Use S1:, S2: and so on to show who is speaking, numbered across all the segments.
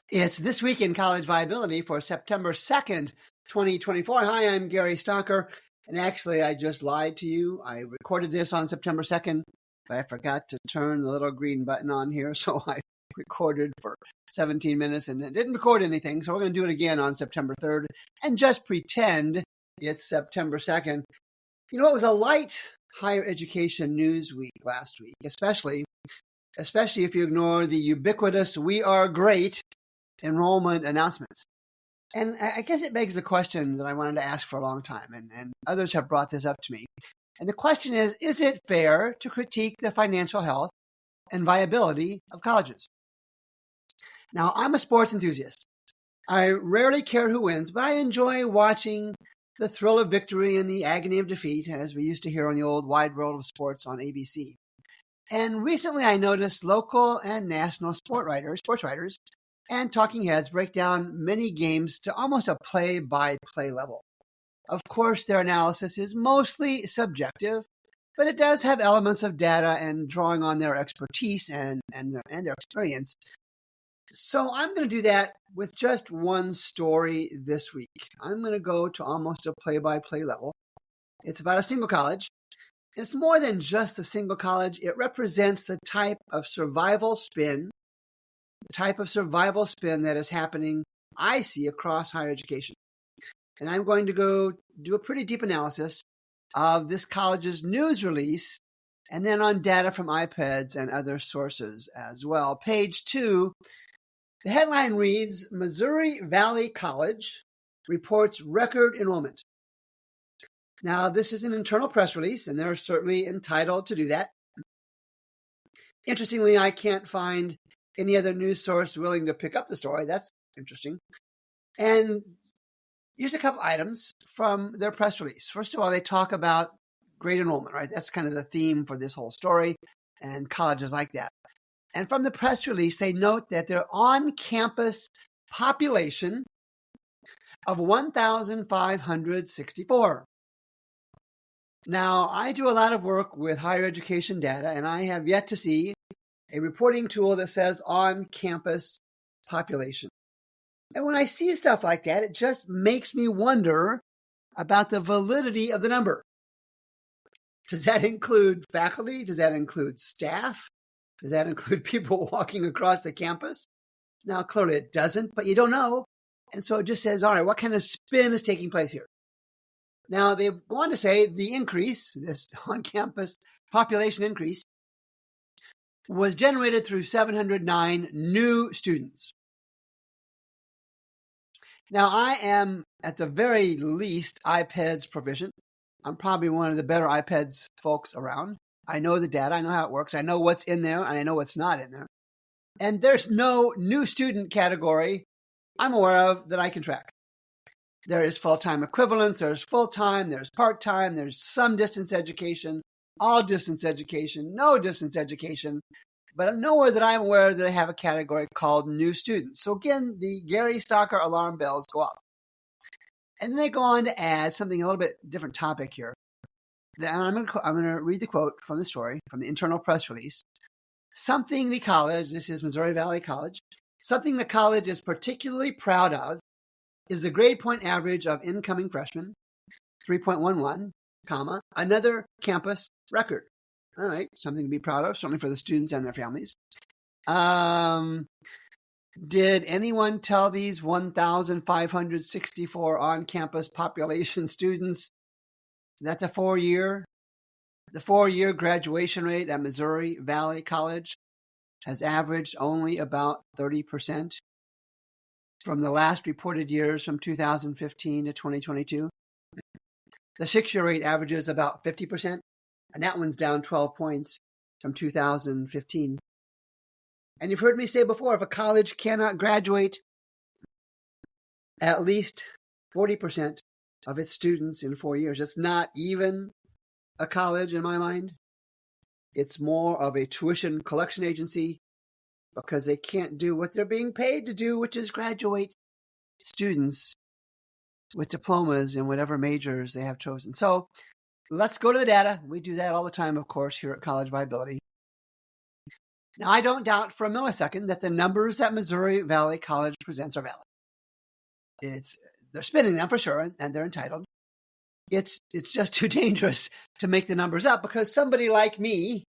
S1: It's This Week in College Viability for September 2nd, 2024. Hi, I'm Gary Stocker. And actually, I just lied to you. I recorded this on September 2nd, but I forgot to turn the little green button on here. So I recorded for 17 minutes and it didn't record anything. So we're going to do it again on September 3rd and just pretend it's September 2nd. You know, it was a light higher education news week last week, especially if you ignore the ubiquitous "We Are Great" enrollment announcements. And I guess it begs the question that I wanted to ask for a long time, and others have brought this up to me. And the question is it fair to critique the financial health and viability of colleges? Now, I'm a sports enthusiast. I rarely care who wins, but I enjoy watching the thrill of victory and the agony of defeat, as we used to hear on the old Wide World of Sports on ABC. And recently I noticed local and national sports writers, and talking heads break down many games to almost a play-by-play level. Of course, their analysis is mostly subjective, but it does have elements of data and drawing on their expertise and their experience. So I'm going to do that with just one story this week. I'm going to go to almost a play-by-play level. It's about a single college. It's more than just a single college. It represents the type of survival spin that is happening, I see, across higher education. And I'm going to go do a pretty deep analysis of this college's news release and then on data from IPEDS and other sources as well. Page 2, the headline reads, Missouri Valley College reports record enrollment. Now, this is an internal press release, and they're certainly entitled to do that. Interestingly, I can't find any other news source willing to pick up the story. That's interesting. And here's a couple items from their press release. First of all, they talk about great enrollment, right? That's kind of the theme for this whole story, and colleges like that. And from the press release, they note that their on-campus population of 1,564. Now, I do a lot of work with higher education data, and I have yet to see a reporting tool that says on-campus population. And when I see stuff like that, it just makes me wonder about the validity of the number. Does that include faculty? Does that include staff? Does that include people walking across the campus? Now, clearly it doesn't, but you don't know. And so it just says, all right, what kind of spin is taking place here? Now, they go on to say the increase, this on-campus population increase, was generated through 709 new students. Now, I am, at the very least, IPEDS proficient. I'm probably one of the better IPEDS folks around. I know the data. I know how it works. I know what's in there, and I know what's not in there. And there's no new student category I'm aware of that I can track. There is full-time equivalents, there's full-time, there's part-time, there's some distance education, all distance education, no distance education, but nowhere that I'm aware that I have a category called new students. So again, the Gary Stocker alarm bells go off. And then they go on to add something a little bit different topic here. And I'm going to read the quote from the story, from the internal press release. Something the college, this is Missouri Valley College, something the college is particularly proud of is the grade point average of incoming freshmen, 3.11, another campus record. All right, something to be proud of, certainly for the students and their families. Did anyone tell these 1,564 on-campus population students that the four-year graduation rate at Missouri Valley College has averaged only about 30%? From the last reported years from 2015 to 2022. The 6-year rate averages about 50%, and that one's down 12 points from 2015. And you've heard me say before, if a college cannot graduate at least 40% of its students in 4 years, it's not even a college in my mind. It's more of a tuition collection agency, because they can't do what they're being paid to do, which is graduate students with diplomas in whatever majors they have chosen. So let's go to the data. We do that all the time, of course, here at College Viability. Now, I don't doubt for a millisecond that the numbers that Missouri Valley College presents are valid. They're spinning them for sure, and they're entitled. It's just too dangerous to make the numbers up because somebody like me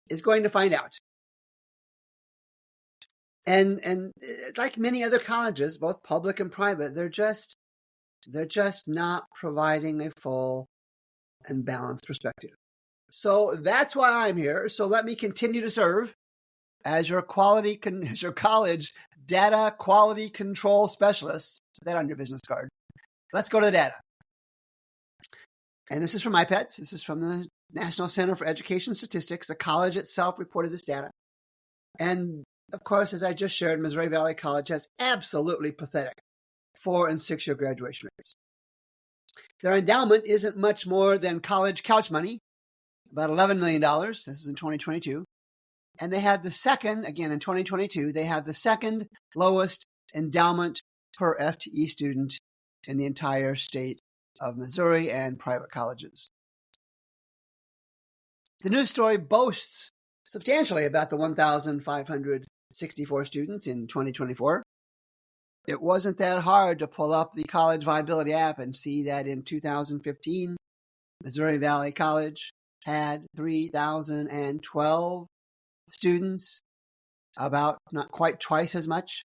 S1: is going to find out. And like many other colleges, both public and private, they're just not providing a full and balanced perspective. So that's why I'm here. So let me continue to serve as your college data quality control specialist. Put that on your business card. Let's go to the data. And this is from IPEDS. This is from the National Center for Education Statistics. The college itself reported this data. And of course, as I just shared, Missouri Valley College has absolutely pathetic 4- and 6-year graduation rates. Their endowment isn't much more than college couch money, about $11 million. This is in 2022. And they had the second, again in 2022, they have the second lowest endowment per FTE student in the entire state of Missouri and private colleges. The news story boasts substantially about the 1,564 students in 2024. It wasn't that hard to pull up the College Viability app and see that in 2015, Missouri Valley College had 3,012 students, about not quite twice as much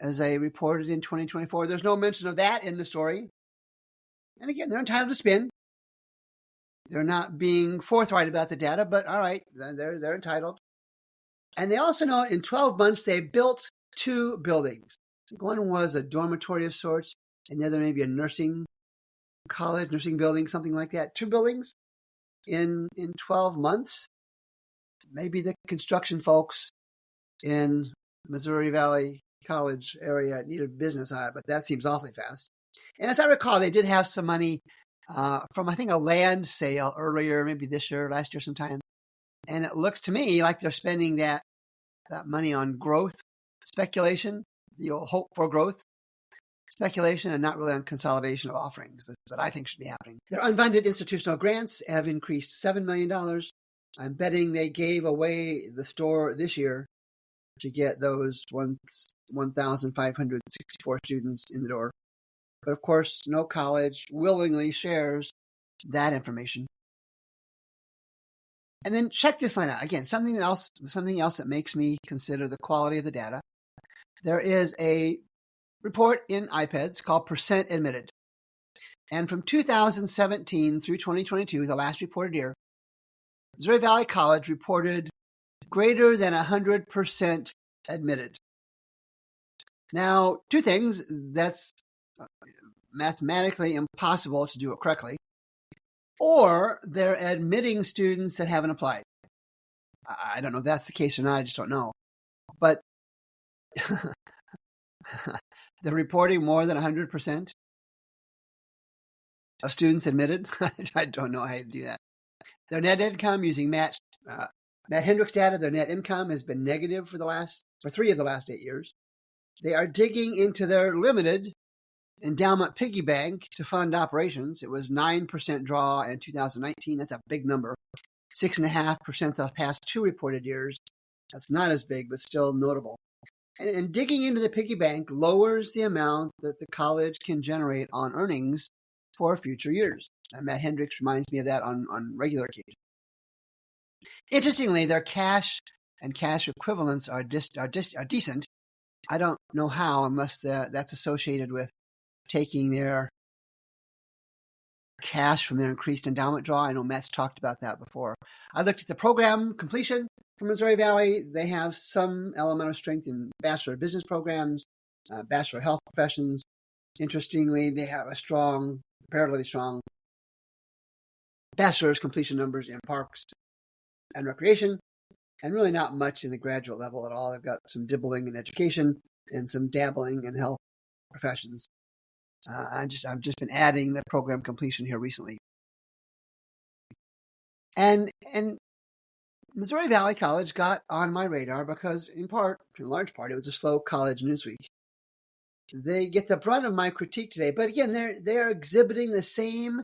S1: as they reported in 2024. There's no mention of that in the story. And again, they're entitled to spin. They're not being forthright about the data, but all right, they're entitled. And they also know in 12 months, they built 2 buildings. One was a dormitory of sorts, and the other maybe a nursing building, something like that. 2 buildings in 12 months. Maybe the construction folks in Missouri Valley College area needed business on it, but that seems awfully fast. And as I recall, they did have some money from, I think, a land sale earlier, maybe this year, last year sometime. And it looks to me like they're spending that money on growth speculation, the old hope for growth speculation, and not really on consolidation of offerings that I think should be happening. Their unfunded institutional grants have increased $7 million. I'm betting they gave away the store this year to get those 1,564 students in the door. But of course, no college willingly shares that information. And then check this line out. Again, something else that makes me consider the quality of the data. There is a report in IPEDS called Percent Admitted. And from 2017 through 2022, the last reported year, Missouri Valley College reported greater than 100% admitted. Now, 2 things. That's mathematically impossible to do it correctly. Or they're admitting students that haven't applied. I don't know if that's the case or not. I just don't know. But they're reporting more than 100% of students admitted. I don't know how to do that. Their net income using Matt Hendrick's data, their net income has been negative for 3 of the last 8 years. They are digging into their limited endowment piggy bank to fund operations. It was 9% draw in 2019. That's a big number. 6.5% the past 2 reported years. That's not as big, but still notable. And digging into the piggy bank lowers the amount that the college can generate on earnings for future years. And Matt Hendricks reminds me of that on regular occasions. Interestingly, their cash and cash equivalents are decent. I don't know how, unless that's associated with taking their cash from their increased endowment draw. I know Matt's talked about that before. I looked at the program completion for Missouri Valley. They have some element of strength in Bachelor of Business programs, Bachelor of Health professions. Interestingly, they have comparatively strong bachelor's completion numbers in parks and recreation, and really not much in the graduate level at all. They've got some dibbling in education and some dabbling in health professions. I've just been adding the program completion here recently. And Missouri Valley College got on my radar because, in large part, it was a slow college news week. They get the brunt of my critique today, but again, they're exhibiting the same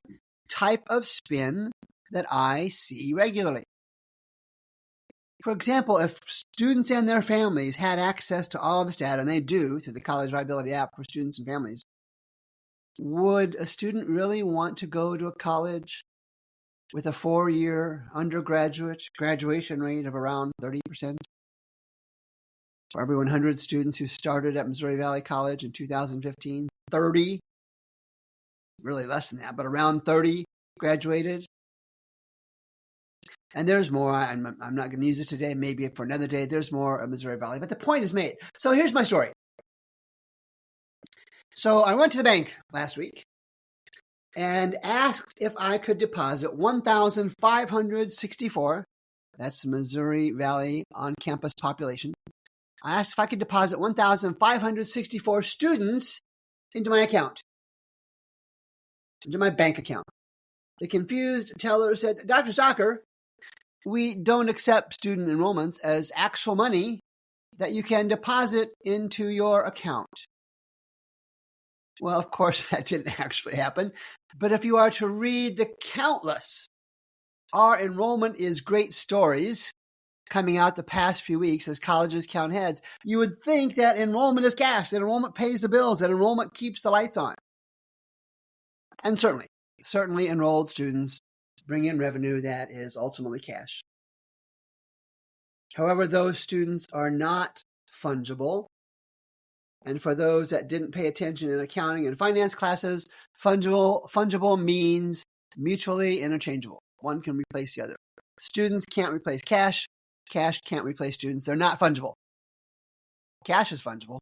S1: type of spin that I see regularly. For example, if students and their families had access to all of this data, and they do through the College Viability app for students and families, would a student really want to go to a college with a 4-year undergraduate graduation rate of around 30%? For every 100 students who started at Missouri Valley College in 2015, 30, really less than that, but around 30 graduated. And there's more. I'm not going to use it today. Maybe for another day. There's more of Missouri Valley. But the point is made. So here's my story. So I went to the bank last week and asked if I could deposit $1,564. That's the Missouri Valley on-campus population. I asked if I could deposit 1,564 students into my account, into my bank account. The confused teller said, Dr. Stocker, we don't accept student enrollments as actual money that you can deposit into your account. Well, of course, that didn't actually happen. But if you are to read the countless Our Enrollment is Great stories coming out the past few weeks as colleges count heads, you would think that enrollment is cash, that enrollment pays the bills, that enrollment keeps the lights on. And certainly enrolled students bring in revenue that is ultimately cash. However, those students are not fungible. And for those that didn't pay attention in accounting and finance classes, fungible means mutually interchangeable. One can replace the other. Students can't replace cash. Cash can't replace students. They're not fungible. Cash is fungible.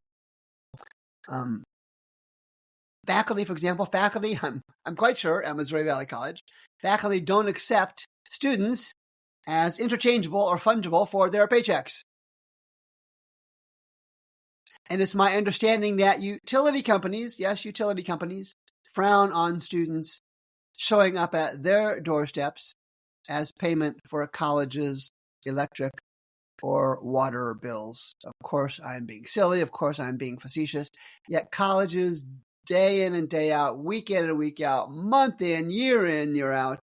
S1: Faculty, for example, I'm quite sure at Missouri Valley College, faculty don't accept students as interchangeable or fungible for their paychecks. And it's my understanding that utility companies, frown on students showing up at their doorsteps as payment for a college's electric or water bills. Of course, I'm being silly. Of course, I'm being facetious. Yet colleges, day in and day out, week in and week out, month in, year out,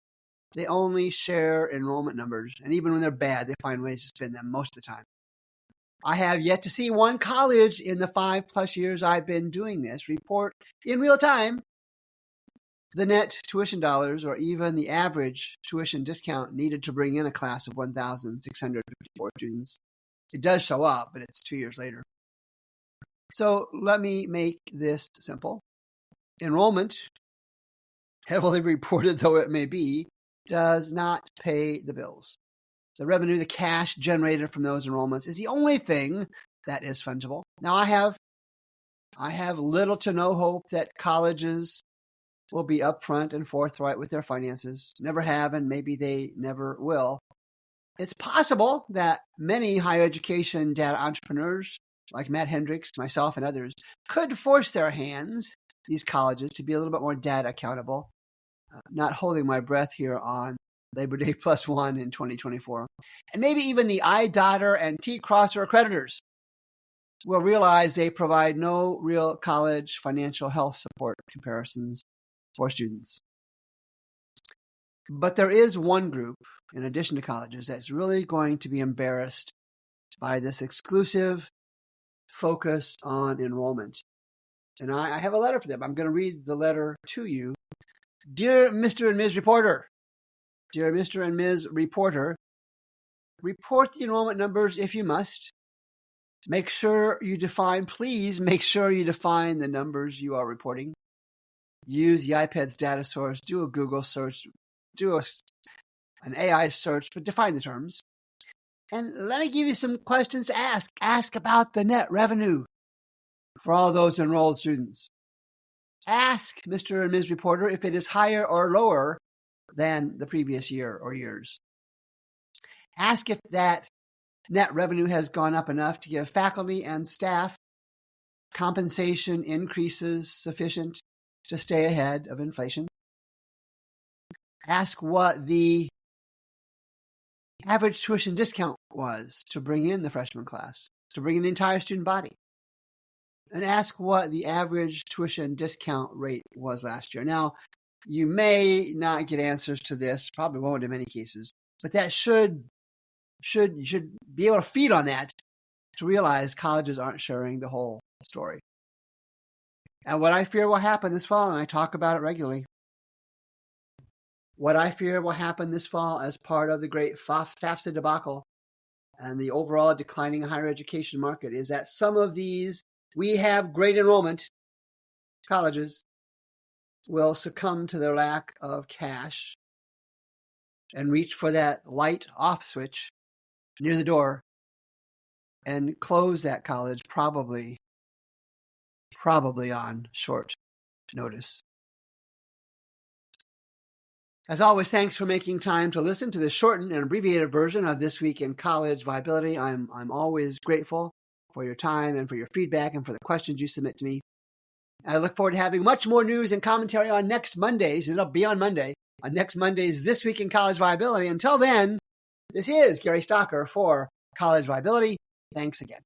S1: they only share enrollment numbers. And even when they're bad, they find ways to spin them most of the time. I have yet to see one college in the 5+ years I've been doing this report in real time the net tuition dollars or even the average tuition discount needed to bring in a class of 1,654 students. It does show up, but it's 2 years later. So let me make this simple. Enrollment, heavily reported though it may be, does not pay the bills. The revenue, the cash generated from those enrollments is the only thing that is fungible. Now, I have little to no hope that colleges will be upfront and forthright with their finances. Never have, and maybe they never will. It's possible that many higher education data entrepreneurs, like Matt Hendricks, myself, and others, could force their hands, these colleges, to be a little bit more data accountable. Not holding my breath here on Labor Day +1 in 2024. And maybe even the iDotter and T-Crosser accreditors will realize they provide no real college financial health support comparisons for students. But there is one group, in addition to colleges, that's really going to be embarrassed by this exclusive focus on enrollment. And I have a letter for them. I'm going to read the letter to you. Dear Mr. and Ms. Reporter, Dear Mr. and Ms. Reporter, report the enrollment numbers if you must. Please make sure you define the numbers you are reporting. Use the IPEDS data source, do a Google search, an AI search, but define the terms. And let me give you some questions to ask. Ask about the net revenue for all those enrolled students. Ask Mr. and Ms. Reporter if it is higher or lower than the previous year or years. Ask if that net revenue has gone up enough to give faculty and staff compensation increases sufficient to stay ahead of inflation. Ask what the average tuition discount was to bring in the freshman class, to bring in the entire student body. And ask what the average tuition discount rate was last year. Now, you may not get answers to this, probably won't in many cases, but that should you should be able to feed on that to realize colleges aren't sharing the whole story. And what I fear will happen this fall, and I talk about it regularly, what I fear will happen this fall as part of the great FAFSA debacle and the overall declining higher education market is that some of these we have great enrollment colleges will succumb to their lack of cash and reach for that light off switch near the door and close that college probably on short notice. As always, thanks for making time to listen to this shortened and abbreviated version of This Week in College Viability. I'm always grateful for your time and for your feedback and for the questions you submit to me. I look forward to having much more news and commentary on next Mondays, and it'll be on Monday, on next Monday's This Week in College Viability. Until then, this is Gary Stocker for College Viability. Thanks again.